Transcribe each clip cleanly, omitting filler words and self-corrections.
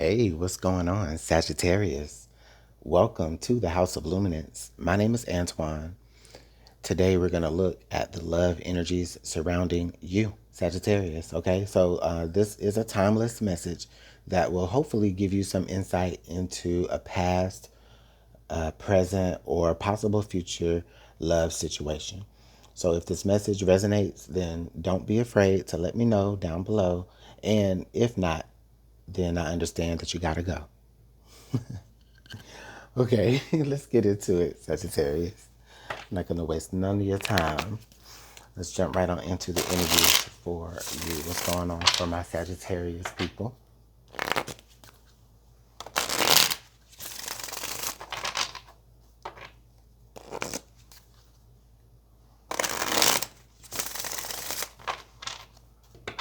Hey, what's going on, Sagittarius? Welcome to the House of Luminance. My name is Antoine. Today we're going to look at the love energies surrounding you, Sagittarius. Okay, so this is a timeless message that will hopefully give you some insight into a past, present, or possible future love situation. So if this message resonates, then don't be afraid to let me know down below. And if not, then I understand that you gotta go. Okay, let's get into it, Sagittarius. I'm not going to waste none of your time. Let's jump right on into the energies for you. What's going on for my Sagittarius people?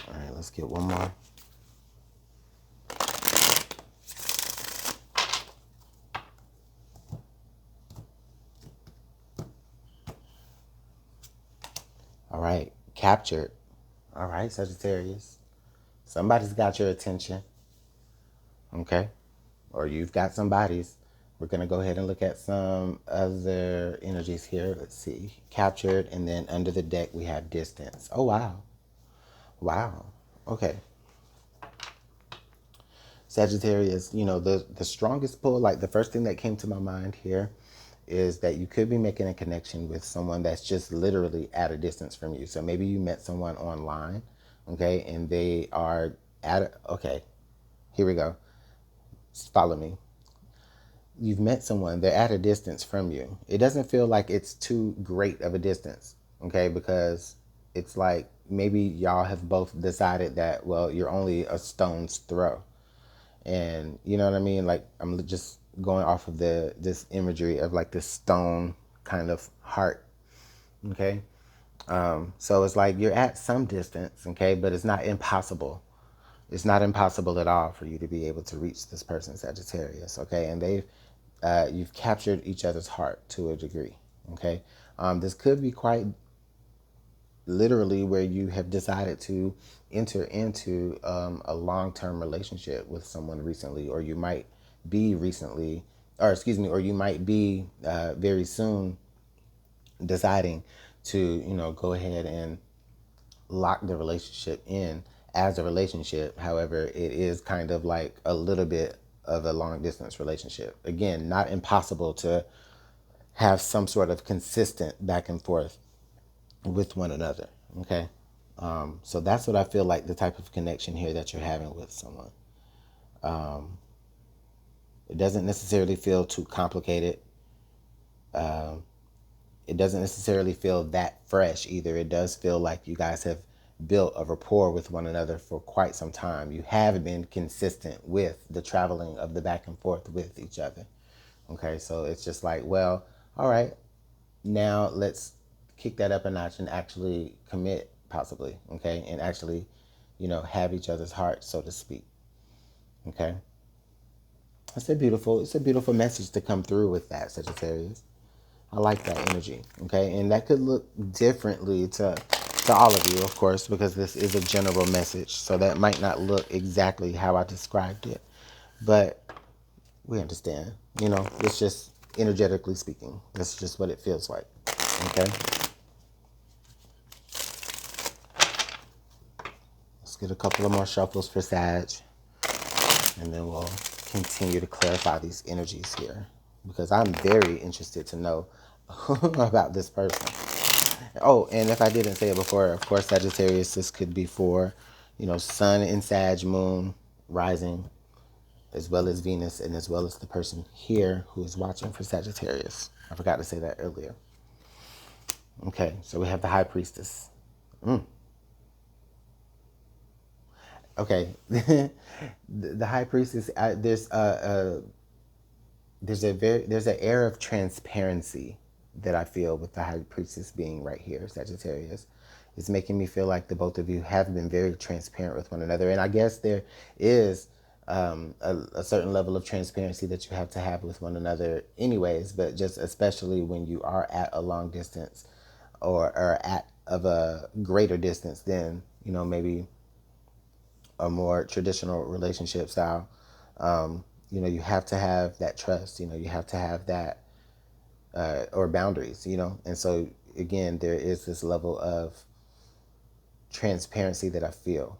All right, let's get one more. All right, captured. All right, Sagittarius. Somebody's got your attention, okay? Or you've got somebody's. We're going to go ahead and look at some other energies here. Let's see. Captured, and then under the deck we have distance. Oh, wow. Wow. Okay. Sagittarius, the strongest pull, like the first thing that came to my mind here is that you could be making a connection with someone that's just literally at a distance from you. So maybe you met someone online, okay, and they are okay, here we go. Just follow me. You've met someone, they're at a distance from you. It doesn't feel like it's too great of a distance, okay, because it's like maybe y'all have both decided that, well, you're only a stone's throw. And you know what I mean? Like I'm just going off of this imagery of like this stone kind of heart. Okay. So it's like you're at some distance, okay, but it's not impossible. It's not impossible at all for you to be able to reach this person, Sagittarius, okay? And you've captured each other's heart to a degree, okay? This could be quite literally where you have decided to enter into a long-term relationship with someone recently, or you might be recently, or excuse me, or you might be very soon deciding to, go ahead and lock the relationship in as a relationship. However, it is kind of like a little bit of a long distance relationship. Again, not impossible to have some sort of consistent back and forth with one another. Okay. So that's what I feel like the type of connection here that you're having with someone. It doesn't necessarily feel too complicated. It doesn't necessarily feel that fresh either. It does feel like you guys have built a rapport with one another for quite some time. You have been consistent with the traveling of the back and forth with each other. Okay, so it's just like, well, all right, now let's kick that up a notch and actually commit, possibly, okay, and actually, have each other's hearts, so to speak. Okay, it's a beautiful message to come through with that, Sagittarius. I like that energy. Okay, and that could look differently to all of you, of course, because this is a general message, so that might not look exactly how I described it, but we understand. It's just energetically speaking. That's just what it feels like. Okay. Let's get a couple of more shuffles for Sag, and then we'll continue to clarify these energies here because I'm very interested to know about this person. Oh, and if I didn't say it before, of course, Sagittarius, this could be for, Sun in Sag, Moon, Rising, as well as Venus, and as well as the person here who is watching for Sagittarius. I forgot to say that earlier. Okay, so we have the High Priestess. Okay, the High Priestess. There's an air of transparency that I feel with the High Priestess being right here, Sagittarius. It's making me feel like the both of you have been very transparent with one another, and I guess there is a certain level of transparency that you have to have with one another, anyways. But just especially when you are at a long distance, or at of a greater distance than maybe a more traditional relationship style. You know, you have to have that trust, you know, you have to have that, or boundaries, you know. And so, again, there is this level of transparency that I feel.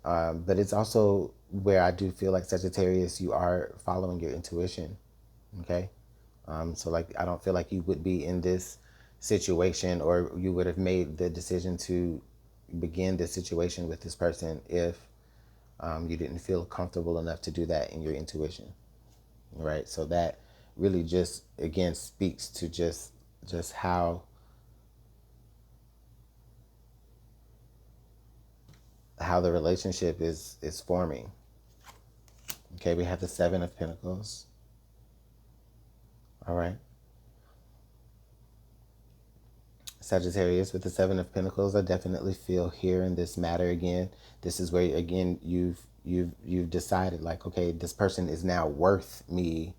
But it's also where I do feel like Sagittarius, you are following your intuition. Okay. So like, I don't feel like you would be in this situation, or you would have made the decision to begin this situation with this person if you didn't feel comfortable enough to do that in your intuition. Right. So that really just, again, speaks to just how the relationship is forming. Okay, we have the Seven of Pentacles. All right. Sagittarius with the Seven of Pentacles, I definitely feel here in this matter again. This is where, again, you've decided, like, okay, this person is now worth me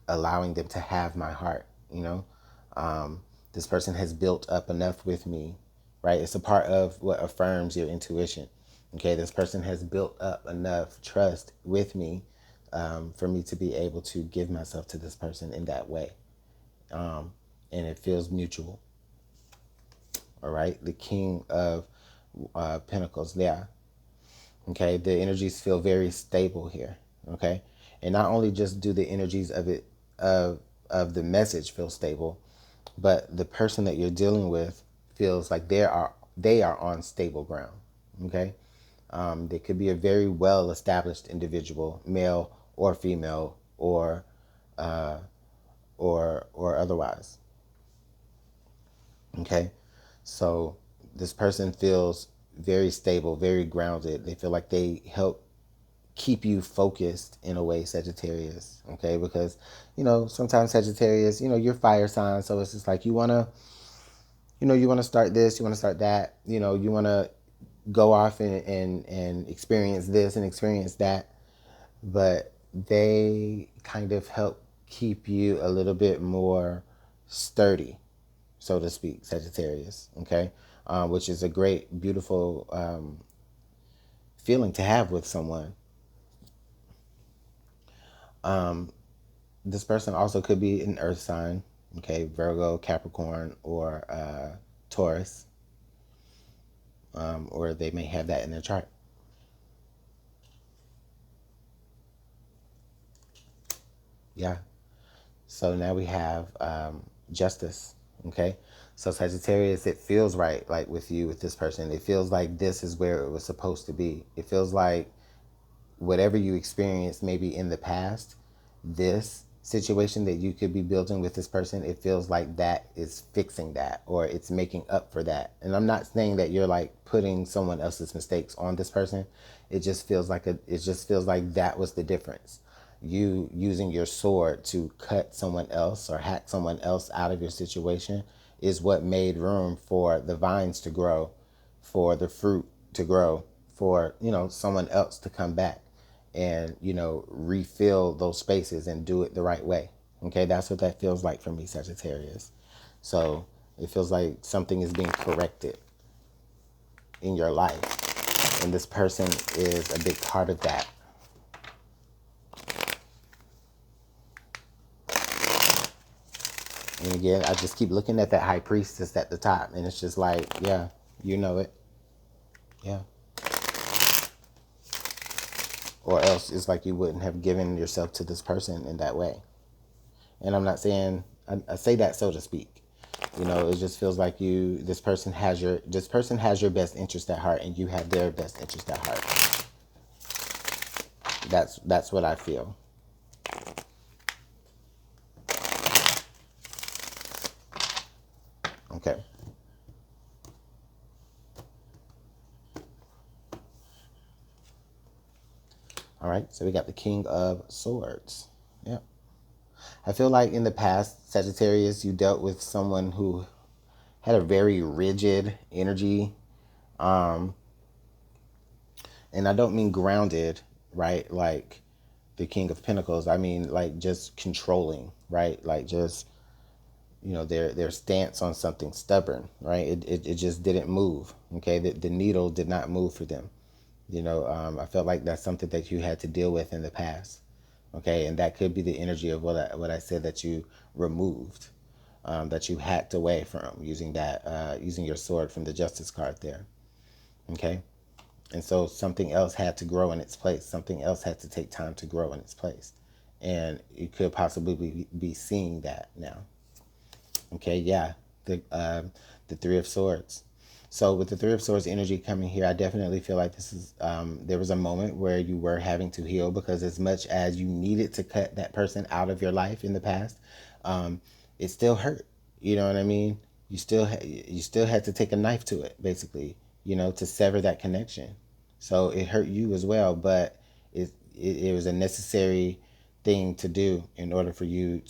allowing them to have my heart, you know. This person has built up enough with me, right? It's a part of what affirms your intuition. Okay, this person has built up enough trust with me, for me to be able to give myself to this person in that way. And it feels mutual. All right, the King of Pentacles. Yeah. Okay, the energies feel very stable here. Okay, and not only just do the energies of it of the message feel stable, but the person that you're dealing with feels like they are on stable ground. Okay, they could be a very well established individual, male or female, or otherwise. Okay, so this person feels very stable, very grounded. They feel like they help keep you focused in a way, Sagittarius. Okay, because, you know, sometimes Sagittarius, you know, you're fire sign, so it's just like you want to start this, you want to start that, you know, you want to go off and experience this and experience that, but they kind of help keep you a little bit more sturdy, so to speak, Sagittarius. Okay, which is a great, beautiful feeling to have with someone. This person also could be an earth sign, okay, Virgo, Capricorn, or Taurus, or they may have that in their chart. Yeah. So now we have justice. Okay. So Sagittarius, it feels right, like with you, with this person. It feels like this is where it was supposed to be. It feels like whatever you experienced maybe in the past, this situation that you could be building with this person, it feels like that is fixing that, or it's making up for that. And I'm not saying that you're like putting someone else's mistakes on this person. It just feels like that was the difference. You using your sword to cut someone else or hack someone else out of your situation is what made room for the vines to grow, for the fruit to grow, for, you know, someone else to come back and, you know, refill those spaces and do it the right way. Okay, that's what that feels like for me, Sagittarius. So it feels like something is being corrected in your life, and this person is a big part of that. And again, I just keep looking at that high priestess at the top, and it's just like, yeah, you know it. Yeah. Or else it's like you wouldn't have given yourself to this person in that way. And I'm not saying, I say that so to speak. You know, it just feels like this person has your best interest at heart, and you have their best interest at heart. That's what I feel. Okay. All right. So we got the King of Swords. Yeah. I feel like in the past, Sagittarius, you dealt with someone who had a very rigid energy. Um, and I don't mean grounded, right? Like the King of Pentacles. I mean like just controlling, right? Like just, you know, their stance on something stubborn, right? It just didn't move. Okay, the needle did not move for them. I felt like that's something that you had to deal with in the past. Okay, and that could be the energy of what I said that you removed, that you hacked away from using using your sword from the Justice card there. Okay, and so something else had to grow in its place. Something else had to take time to grow in its place, and you could possibly be seeing that now. Okay, yeah, the Three of Swords. So with the Three of Swords energy coming here, I definitely feel like this is there was a moment where you were having to heal, because as much as you needed to cut that person out of your life in the past, um, it still hurt. You know what I mean? You still had to take a knife to it, basically. To sever that connection. So it hurt you as well, but it was a necessary thing to do in order for you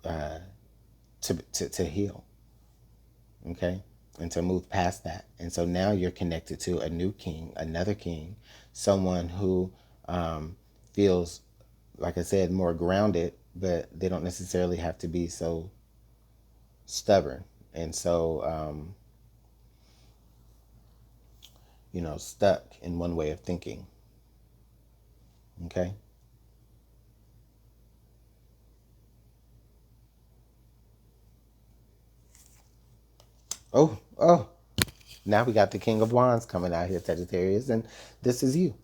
uh, to heal. Okay, and to move past that. And so now you're connected to a new king, another king, someone who feels, like I said, more grounded, but they don't necessarily have to be so stubborn and so stuck in one way of thinking. Okay. Oh, now we got the King of Wands coming out here, Sagittarius, and this is you.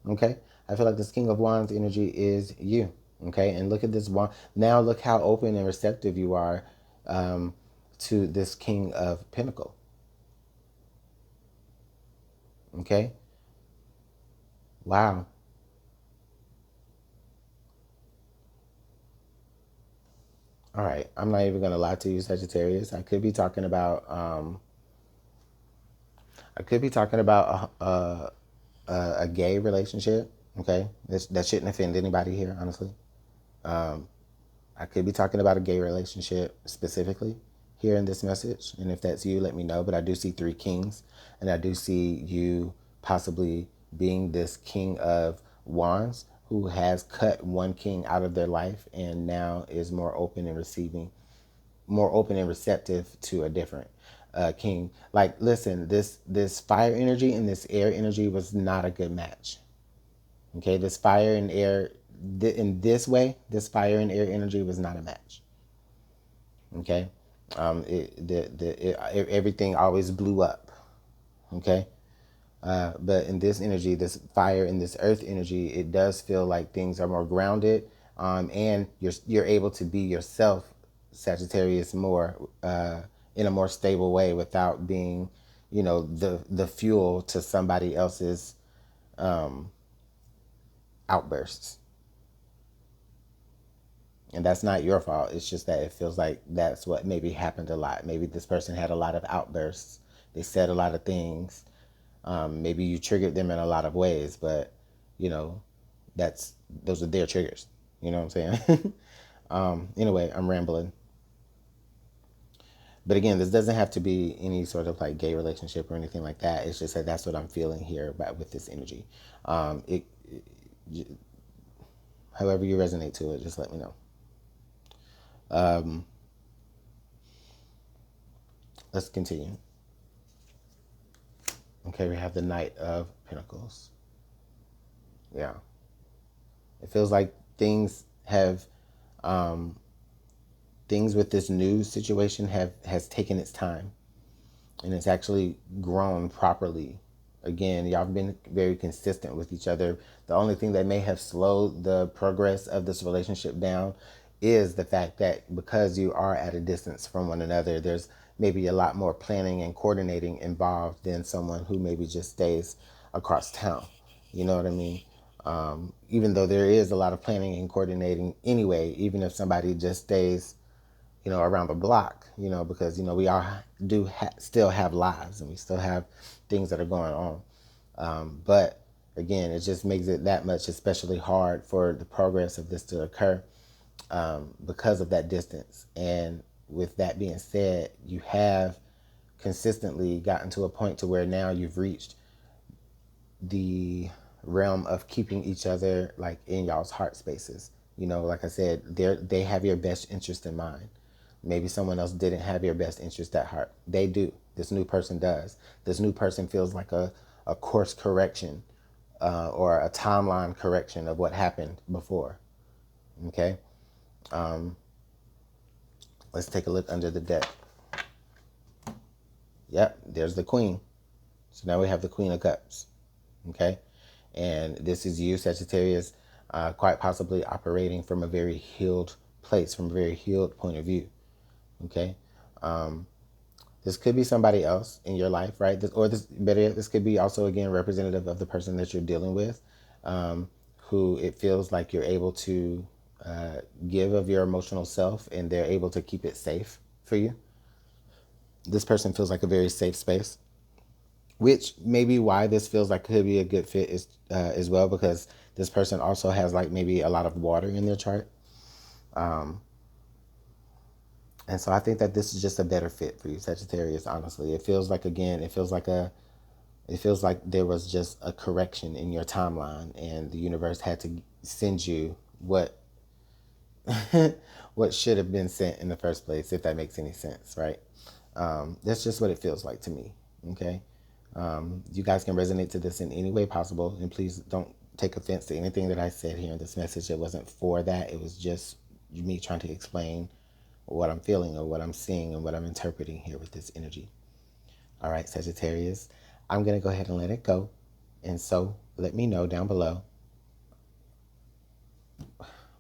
Okay, I feel like this King of Wands energy is you. Okay, and look at this wand. Now look how open and receptive you are um, to this King of Pentacle. Okay, wow. All right, I'm not even gonna lie to you, Sagittarius. I could be talking about a gay relationship. Okay, that shouldn't offend anybody here, honestly. I could be talking about a gay relationship specifically here in this message. And if that's you, let me know. But I do see three kings, and I do see you possibly being this king of wands who has cut one king out of their life and now is more open and receptive to a different king. Like, listen, this fire energy and this air energy was not a good match. Okay, this fire and air, in this way, this fire and air energy was not a match. Okay, everything always blew up. Okay, but in this energy, this fire and this earth energy, it does feel like things are more grounded, and you're able to be yourself, Sagittarius, more in a more stable way without being, the fuel to somebody else's outbursts. And that's not your fault. It's just that it feels like that's what maybe happened a lot. Maybe this person had a lot of outbursts. They said a lot of things. Maybe you triggered them in a lot of ways, but you know, those are their triggers. You know what I'm saying? Anyway, I'm rambling. But again, this doesn't have to be any sort of like gay relationship or anything like that. It's just that that's what I'm feeling here about with this energy. However you resonate to it, just let me know. Let's continue. Okay, we have the Knight of Pentacles. Yeah. It feels like um, things with this new situation has taken its time, and it's actually grown properly. Again, y'all have been very consistent with each other. The only thing that may have slowed the progress of this relationship down is the fact that because you are at a distance from one another, there's maybe a lot more planning and coordinating involved than someone who maybe just stays across town. You know what I mean? Even though there is a lot of planning and coordinating anyway, even if somebody just stays, around the block, because, we all still have lives, and we still have things that are going on. But again, it just makes it that much especially hard for the progress of this to occur, because of that distance. And with that being said, you have consistently gotten to a point to where now you've reached the realm of keeping each other like in y'all's heart spaces. Like I said, they have your best interest in mind. Maybe someone else didn't have your best interest at heart. They do. This new person does. This new person feels like a course correction or a timeline correction of what happened before. Okay, let's take a look under the deck. Yep, there's the Queen. So now we have the Queen of Cups. Okay, and this is you, Sagittarius, quite possibly operating from a very healed place, from a very healed point of view. Okay, this could be somebody else in your life, right? Better yet, this could be also, again, representative of the person that you're dealing with, who it feels like you're able to give of your emotional self, and they're able to keep it safe for you. This person feels like a very safe space, which may be why this feels like could be a good fit as well, because this person also has like maybe a lot of water in their chart. And so I think that this is just a better fit for you, Sagittarius, honestly. It feels like, again, it feels like there was just a correction in your timeline, and the universe had to send you what what should have been sent in the first place, if that makes any sense, right? That's just what it feels like to me. Okay. You guys can resonate to this in any way possible, and please don't take offense to anything that I said here in this message. It wasn't for that. It was just me trying to explain what I'm feeling or what I'm seeing and what I'm interpreting here with this energy. All right, Sagittarius, I'm going to go ahead and let it go. And so let me know down below.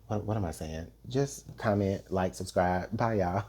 What am I saying? Just comment, like, subscribe. Bye, y'all.